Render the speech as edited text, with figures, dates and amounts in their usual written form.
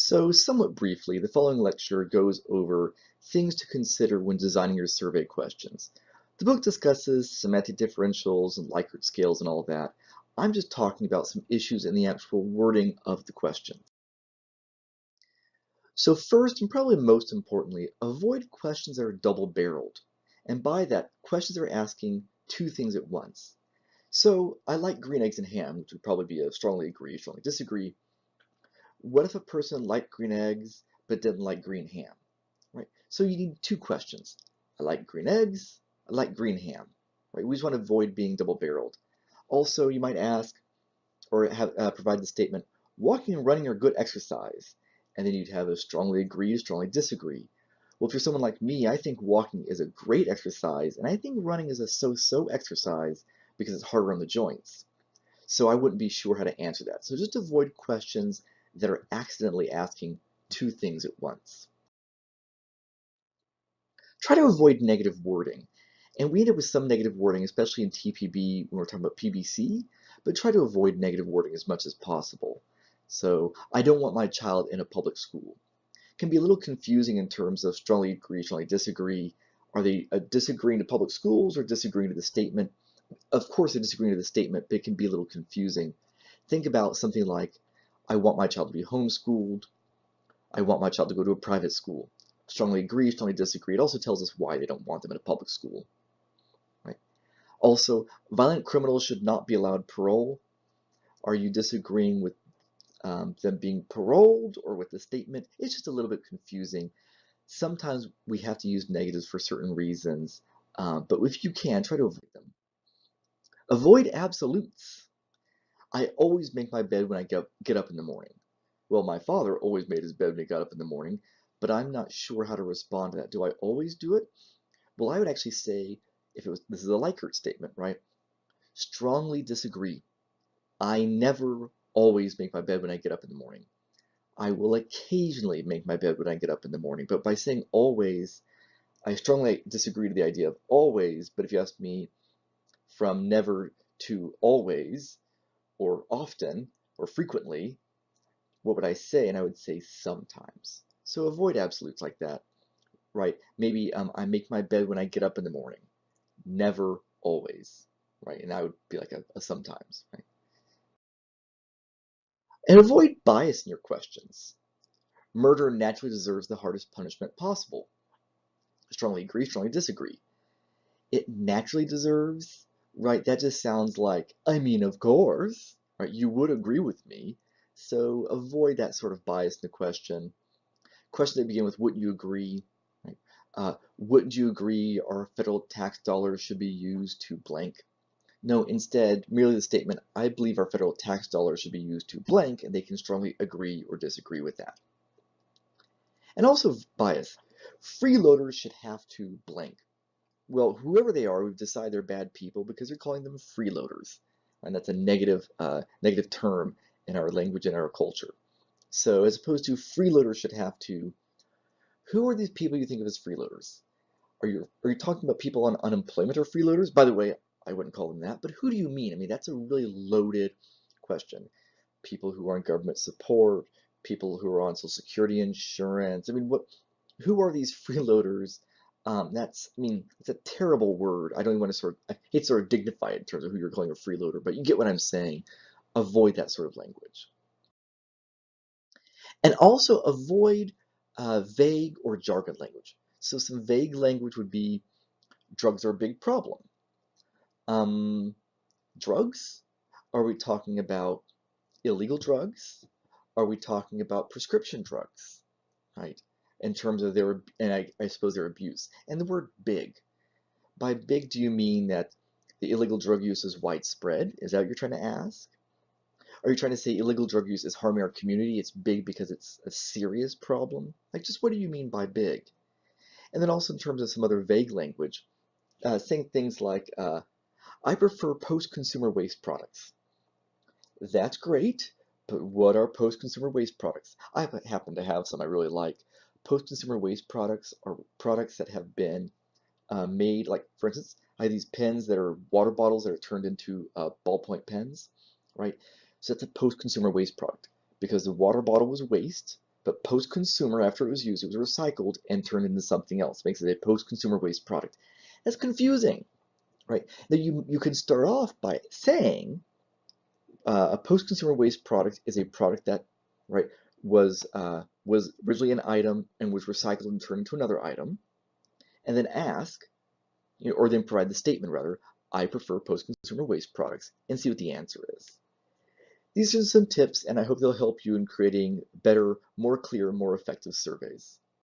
So, somewhat briefly, the following lecture goes over things to consider when designing your survey questions. The book discusses semantic differentials and Likert scales and all that. I'm just talking about some issues in the actual wording of the question. So first, and probably most importantly, avoid questions that are double-barreled. And by that, questions that are asking two things at once. So, I like green eggs and ham, which would probably be a strongly agree, strongly disagree. What if a person liked green eggs but didn't like green ham? Right? So you need two questions. I like green eggs, I like green ham. Right? We just want to avoid being double-barreled. Also, you might ask or have provide the statement, walking and running are good exercise. And then you'd have a strongly agree, strongly disagree. Well, if you're someone like me, I think walking is a great exercise, and I think running is a so-so exercise because it's harder on the joints. So I wouldn't be sure how to answer that. So just avoid questions that are accidentally asking two things at once. Try to avoid negative wording. And we end up with some negative wording, especially in TPB when we're talking about PBC, but try to avoid negative wording as much as possible. So I don't want my child in a public school. It can be a little confusing in terms of strongly agree, strongly disagree. Are they disagreeing to public schools or disagreeing to the statement? Of course, they're disagreeing to the statement, but it can be a little confusing. Think about something like, I want my child to be homeschooled. I want my child to go to a private school. Strongly agree, strongly disagree. It also tells us why they don't want them in a public school. Right? Also, violent criminals should not be allowed parole. Are you disagreeing with them being paroled or with the statement? It's just a little bit confusing. Sometimes we have to use negatives for certain reasons, but if you can, try to avoid them. Avoid absolutes. I always make my bed when I get up in the morning. Well, my father always made his bed when he got up in the morning, but I'm not sure how to respond to that. Do I always do it? Well, I would actually say, if it was, this is a Likert statement, right? Strongly disagree. I never always make my bed when I get up in the morning. I will occasionally make my bed when I get up in the morning, but by saying always, I strongly disagree to the idea of always, but if you ask me from never to always, or often, or frequently, what would I say? And I would say sometimes. So avoid absolutes like that, right? Maybe I make my bed when I get up in the morning. Never, always, right? And that would be like a sometimes, right? And avoid bias in your questions. Murder naturally deserves the hardest punishment possible. Strongly agree, strongly disagree. It naturally deserves, right? That just sounds like, I mean, of course, right? You would agree with me. So avoid that sort of bias in the question. Questions that begin with, wouldn't you agree? Right? Wouldn't you agree our federal tax dollars should be used to blank? No, instead, merely the statement, I believe our federal tax dollars should be used to blank, and they can strongly agree or disagree with that. And also bias. Freeloaders should have to blank. Well, whoever they are, we've decided they're bad people because you're calling them freeloaders. And that's a negative term in our language and our culture. So as opposed to freeloaders should have to, who are these people you think of as freeloaders? Are you talking about people on unemployment or freeloaders? By the way, I wouldn't call them that, but who do you mean? I mean, that's a really loaded question. People who are on government support, people who are on Social Security insurance. I mean, who are these freeloaders? I mean, it's a terrible word. I don't even want to I hate to sort of dignify it in terms of who you're calling a freeloader, but you get what I'm saying. Avoid that sort of language. And also avoid vague or jargon language. So some vague language would be drugs are a big problem. Um, Drugs? Are we talking about illegal drugs? Are we talking about prescription drugs? Right? In terms of and I suppose their abuse. And the word big. By big, do you mean that the illegal drug use is widespread? Is that what you're trying to ask? Are you trying to say illegal drug use is harming our community? It's big because it's a serious problem? Like, just what do you mean by big? And then also in terms of some other vague language, saying things like, I prefer post-consumer waste products. That's great, but what are post-consumer waste products? I happen to have some I really like. Post-consumer waste products are products that have been made, like for instance, I have these pens that are water bottles that are turned into ballpoint pens, right? So that's a post-consumer waste product because the water bottle was waste, but post-consumer, after it was used, it was recycled and turned into something else. Makes it a post-consumer waste product. That's confusing, right? Now you can start off by saying a post-consumer waste product is a product that, right, was originally an item and was recycled and turned into another item, and then ask, or then provide the statement rather, I prefer post-consumer waste products, and see what the answer is. These are some tips, and I hope they'll help you in creating better, more clear, more effective surveys.